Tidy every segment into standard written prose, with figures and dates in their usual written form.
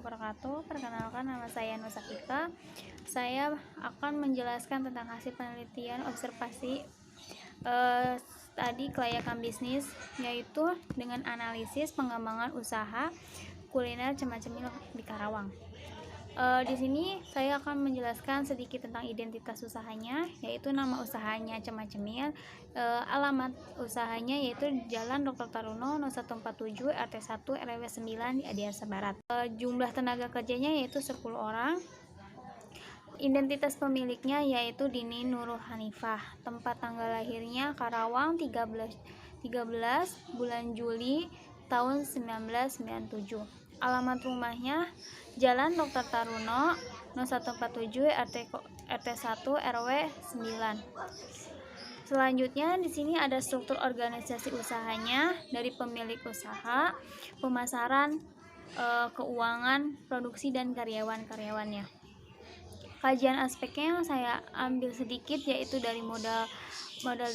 wabarakatuh. Perkenalkan, nama saya Nusafika. Saya akan menjelaskan tentang hasil penelitian observasi tadi kelayakan bisnis, yaitu dengan analisis pengembangan usaha kuliner cemil di Karawang. Di sini saya akan menjelaskan sedikit tentang identitas usahanya, yaitu nama usahanya Cemil, alamat usahanya yaitu Jalan Dr. Taruno No. 147 RT 1 RW 9 di Adiarsa Barat. Jumlah tenaga kerjanya yaitu 10 orang. Identitas pemiliknya yaitu Dini Nurul Hanifah. Tempat tanggal lahirnya Karawang 13 bulan Juli tahun 1997. Alamat rumahnya Jalan Dr. Taruno No. 147 RT 1 RW 9. Selanjutnya di sini ada struktur organisasi usahanya dari pemilik usaha, pemasaran, keuangan, produksi dan karyawan-karyawannya. Kajian aspeknya yang saya ambil sedikit yaitu dari modal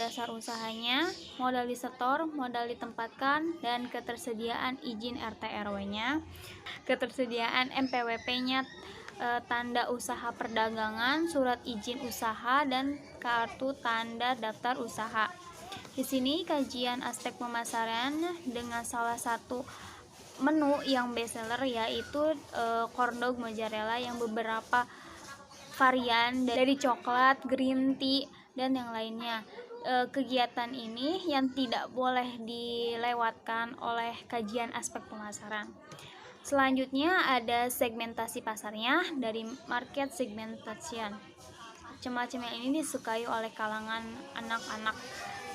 dasar usahanya, modal disetor, modal ditempatkan, dan ketersediaan izin RT RW-nya, ketersediaan MPWP-nya, tanda usaha perdagangan, surat izin usaha, dan kartu tanda daftar usaha. Di sini kajian aspek pemasaran dengan salah satu menu yang bestseller yaitu corn dog mozzarella yang beberapa varian dari coklat, green tea, dan yang lainnya. Kegiatan ini yang tidak boleh dilewatkan oleh kajian aspek pemasaran. Selanjutnya ada segmentasi pasarnya dari market segmentation. Cemil ini disukai oleh kalangan anak-anak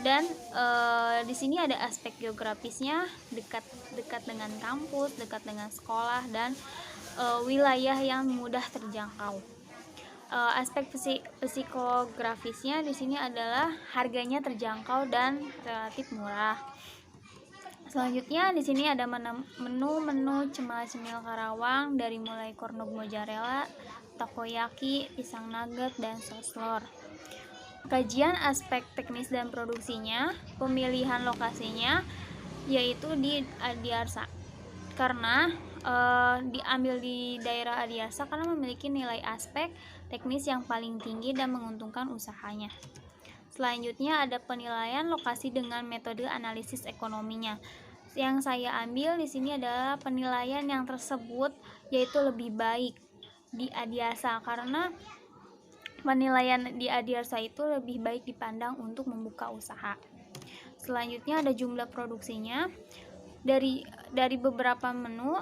dan di sini ada aspek geografisnya, dekat dengan kampus, dekat dengan sekolah, dan wilayah yang mudah terjangkau. Aspek psikografisnya di sini adalah harganya terjangkau dan relatif murah. Selanjutnya di sini ada menu cemil Karawang dari mulai corn dog mozzarella, takoyaki, pisang nugget, dan soslor. Kajian aspek teknis dan produksinya, pemilihan lokasinya yaitu di Adiarsa. Karena diambil di daerah Adiarsa karena memiliki nilai aspek teknis yang paling tinggi dan menguntungkan usahanya. Selanjutnya ada penilaian lokasi dengan metode analisis ekonominya. Yang saya ambil di sini adalah penilaian yang tersebut yaitu lebih baik di Adiarsa karena penilaian di Adiarsa itu lebih baik dipandang untuk membuka usaha. Selanjutnya ada jumlah produksinya dari beberapa menu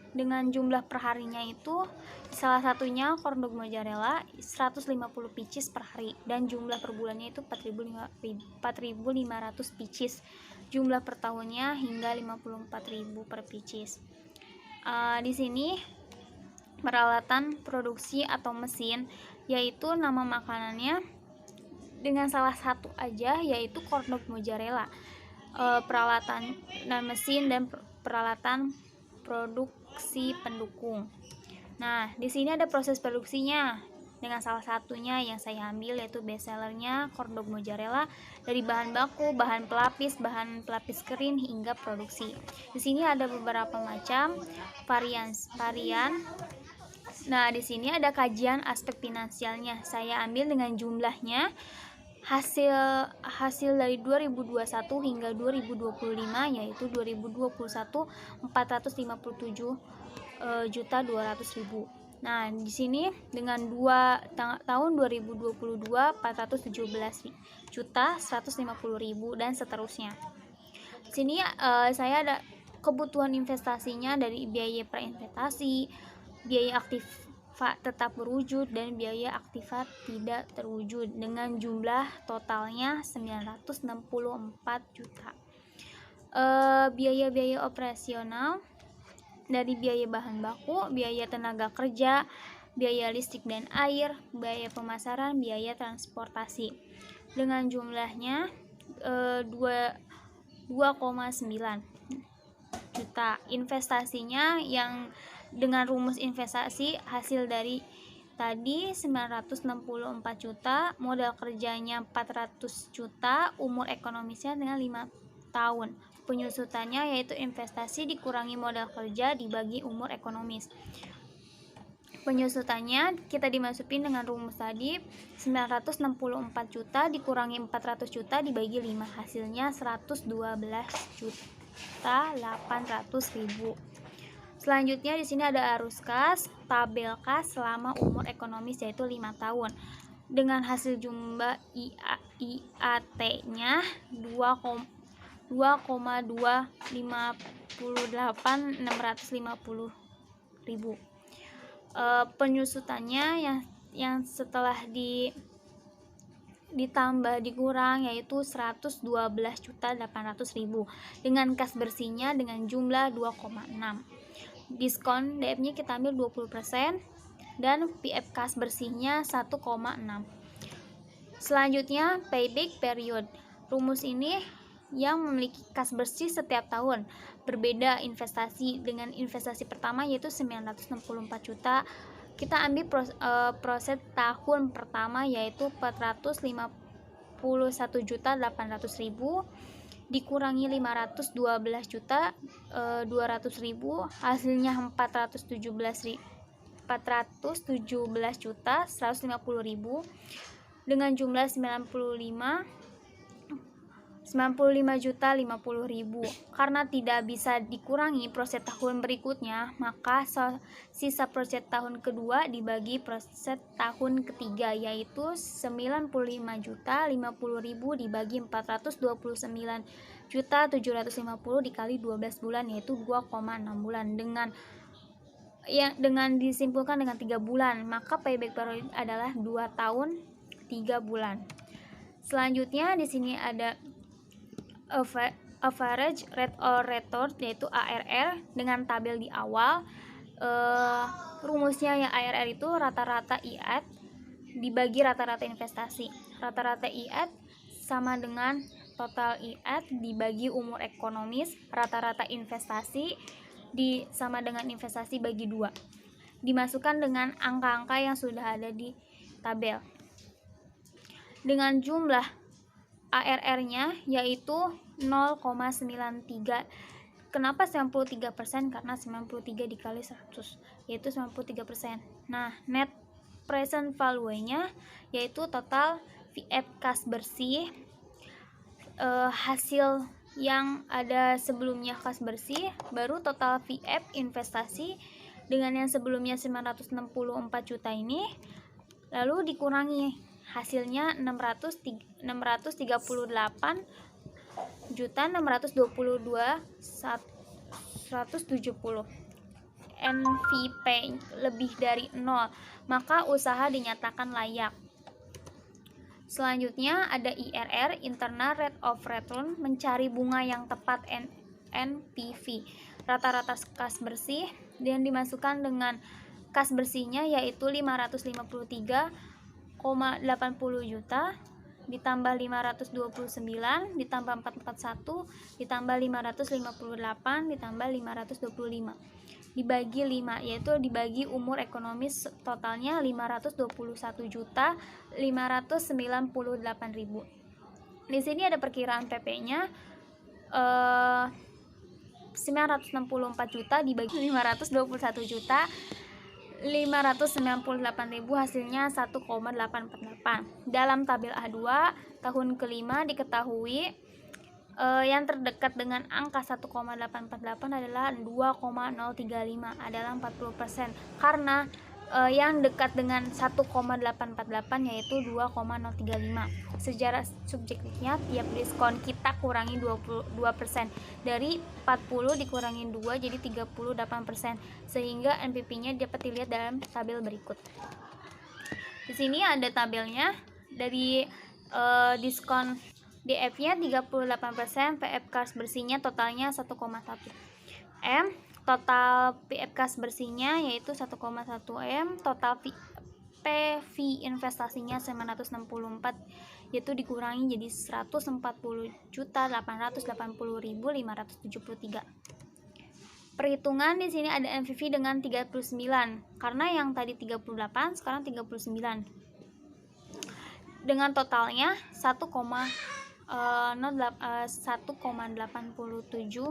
dengan jumlah perharinya itu salah satunya corn dog mozzarella 150 pieces per hari dan jumlah per bulannya itu 4.500 pieces. Jumlah per tahunnya hingga 54.000 per pieces. Di sini peralatan produksi atau mesin yaitu nama makanannya dengan salah satu aja yaitu corn dog mozzarella. Peralatan dan mesin dan peralatan produksi pendukung. Nah, di sini ada proses produksinya dengan salah satunya yang saya ambil yaitu bestsellernya corn dog mozzarella dari bahan baku, bahan pelapis kering hingga produksi. Di sini ada beberapa macam varian. Nah, di sini ada kajian aspek finansialnya. Saya ambil dengan jumlahnya. Hasil dari 2021 hingga 2025 yaitu 2021 457.200.000. Nah, di sini dengan tahun 2022 417.150.000 dan seterusnya. Di sini saya ada kebutuhan investasinya dari biaya prainvestasi, biaya aktif tetap berwujud, dan biaya aktiva tidak terwujud dengan jumlah totalnya 964 juta. Biaya-biaya operasional dari biaya bahan baku, biaya tenaga kerja, biaya listrik dan air, biaya pemasaran, biaya transportasi dengan jumlahnya 2,9 juta. Investasinya yang dengan rumus investasi hasil dari tadi 964 juta, modal kerjanya 400 juta, umur ekonomisnya dengan 5 tahun. Penyusutannya yaitu investasi dikurangi modal kerja dibagi umur ekonomis. Penyusutannya kita dimasukin dengan rumus tadi, 964 juta dikurangi 400 juta dibagi 5, hasilnya 112.800.000. Selanjutnya di sini ada arus kas, tabel kas selama umur ekonomis yaitu 5 tahun. Dengan hasil jumlah IAT-nya 2,258.650.000. Penyusutannya yang setelah ditambah dikurang yaitu 112.800.000 dengan kas bersihnya dengan jumlah 2,6. Diskon DF-nya kita ambil 20% dan PF kas bersihnya 1,6. Selanjutnya payback period. Rumus ini yang memiliki kas bersih setiap tahun. Berbeda investasi. Dengan investasi pertama yaitu 964 juta. Kita ambil proses tahun pertama yaitu 451.800.000 dikurangi 512.200.000, hasilnya 417.150.000 dengan jumlah 95.050.000. Karena tidak bisa dikurangi proses tahun berikutnya, maka sisa proses tahun kedua dibagi proses tahun ketiga yaitu 95.050.000 dibagi 429.750 dikali 12 bulan yaitu 2,6 bulan. Dengan disimpulkan dengan 3 bulan, maka payback period adalah 2 tahun 3 bulan. Selanjutnya di sini ada average rate of return yaitu ARR dengan tabel di awal. Rumusnya yang ARR itu rata-rata IAT dibagi rata-rata investasi. Rata-rata IAT sama dengan total IAT dibagi umur ekonomis. Rata-rata investasi sama dengan investasi bagi 2. Dimasukkan dengan angka-angka yang sudah ada di tabel. Dengan jumlah ARR-nya yaitu 0,93. Kenapa 93%? Karena 93 dikali 100 yaitu 93%. Nah, net present value-nya yaitu total VF kas bersih, hasil yang ada sebelumnya kas bersih, baru total VF investasi dengan yang sebelumnya 964 juta ini, lalu dikurangi hasilnya 638.622.170. NVP lebih dari 0, maka usaha dinyatakan layak. Selanjutnya ada IRR, internal rate of return, mencari bunga yang tepat. NPV, rata-rata kas bersih, dan dimasukkan dengan kas bersihnya yaitu 553,80 juta ditambah 529 ditambah 441 ditambah 558 ditambah 525 dibagi 5, yaitu dibagi umur ekonomis, totalnya 521.598.000. Di sini ada perkiraan PP-nya 964 juta dibagi 521 juta 598.000, hasilnya 1,848. Dalam tabel A2 tahun kelima diketahui yang terdekat dengan angka 1,848 adalah 2,035 adalah 40%, karena yang dekat dengan 1,848 yaitu 2,035. Secara subjektifnya tiap diskon kita kurangi 22%. Dari 40 dikurangi 2 jadi 38%, sehingga NPV-nya dapat dilihat dalam tabel berikut. Di sini ada tabelnya. Dari diskon DF-nya 38%, PF kas bersihnya totalnya 1,1 M, total PF kas bersihnya yaitu 1,1 M, total PV investasinya 964 yaitu dikurangi jadi 140.880.573. Perhitungan di sini ada NPV dengan 39, karena yang tadi 38 sekarang 39. Dengan totalnya 1,035 1,87.304.730.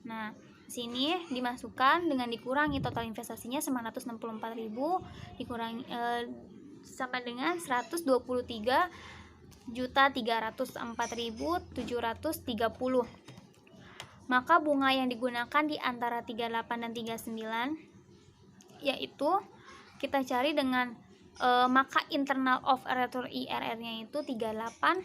Nah, sini dimasukkan dengan dikurangi total investasinya 964.000 dikurangi sama dengan 123.304.730. Maka bunga yang digunakan di antara 38 dan 39 yaitu kita cari dengan maka internal of return IRR-nya itu 38,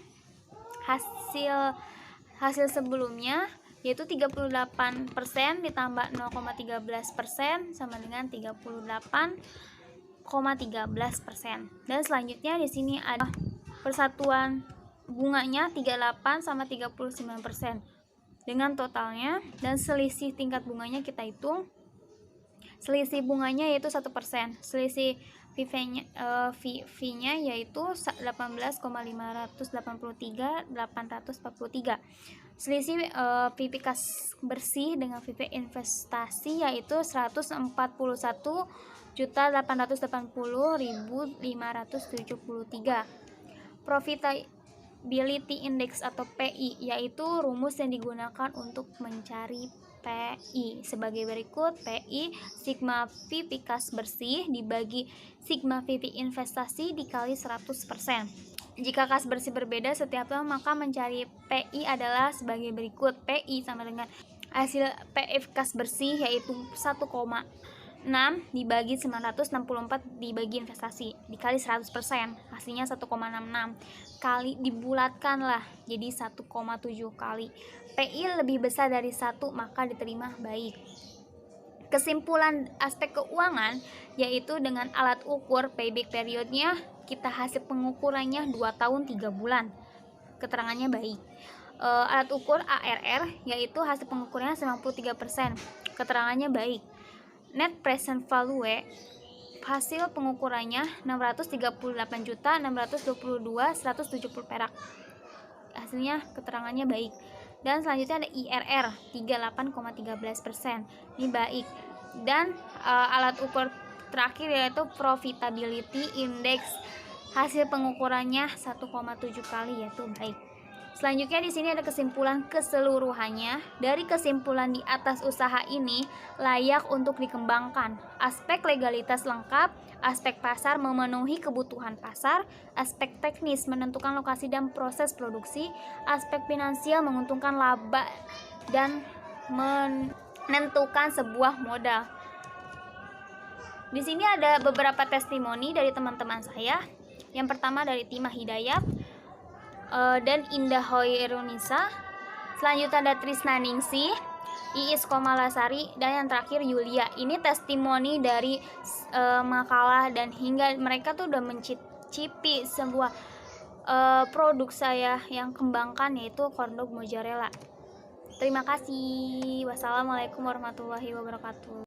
hasil sebelumnya yaitu 38% ditambah 0,13% sama dengan 38,13%. Dan selanjutnya di sini ada persatuan bunganya 38 sama 39% dengan totalnya, dan selisih tingkat bunganya kita hitung. Selisih bunganya yaitu 1%, selisih fee-nya yaitu 18,583.843. Selisih fee kas bersih dengan fee investasi yaitu 141.880.573. Profitability Index atau PI yaitu rumus yang digunakan untuk mencari PI sebagai berikut. PI sigma fee kas bersih dibagi sigma fee investasi dikali 100%. Jika kas bersih berbeda setiap tahun, maka mencari PI adalah sebagai berikut. PI sama dengan hasil PF kas bersih yaitu 1,6 dibagi 964 dibagi investasi dikali 100%, hasilnya 1,66 kali dibulatkanlah jadi 1,7 kali. PI lebih besar dari 1 maka diterima baik. Kesimpulan aspek keuangan yaitu dengan alat ukur payback periodnya kita hasil pengukurannya 2 tahun 3 bulan, keterangannya baik. Alat ukur ARR yaitu hasil pengukurannya 93%, keterangannya baik. Net present value hasil pengukurannya 638.622.170 perak, hasilnya keterangannya baik. Dan selanjutnya ada IRR 38,13%, ini baik. Dan alat ukur terakhir yaitu Profitability Index, hasil pengukurannya 1,7 kali yaitu baik. Selanjutnya di sini ada kesimpulan keseluruhannya. Dari kesimpulan di atas, usaha ini layak untuk dikembangkan. Aspek legalitas lengkap, aspek pasar memenuhi kebutuhan pasar, aspek teknis menentukan lokasi dan proses produksi, aspek finansial menguntungkan laba dan menentukan sebuah modal. Di sini ada beberapa testimoni dari teman-teman saya. Yang pertama dari Timah Hidayat dan Indah Hoirunisa. Selanjutnya ada Trisna Ningsih, Iis Komalasari, dan yang terakhir Yulia. Ini testimoni dari makalah dan hingga mereka tuh udah mencicipi sebuah produk saya yang kembangkan yaitu corn dog mozzarella. Terima kasih. Wassalamualaikum warahmatullahi wabarakatuh.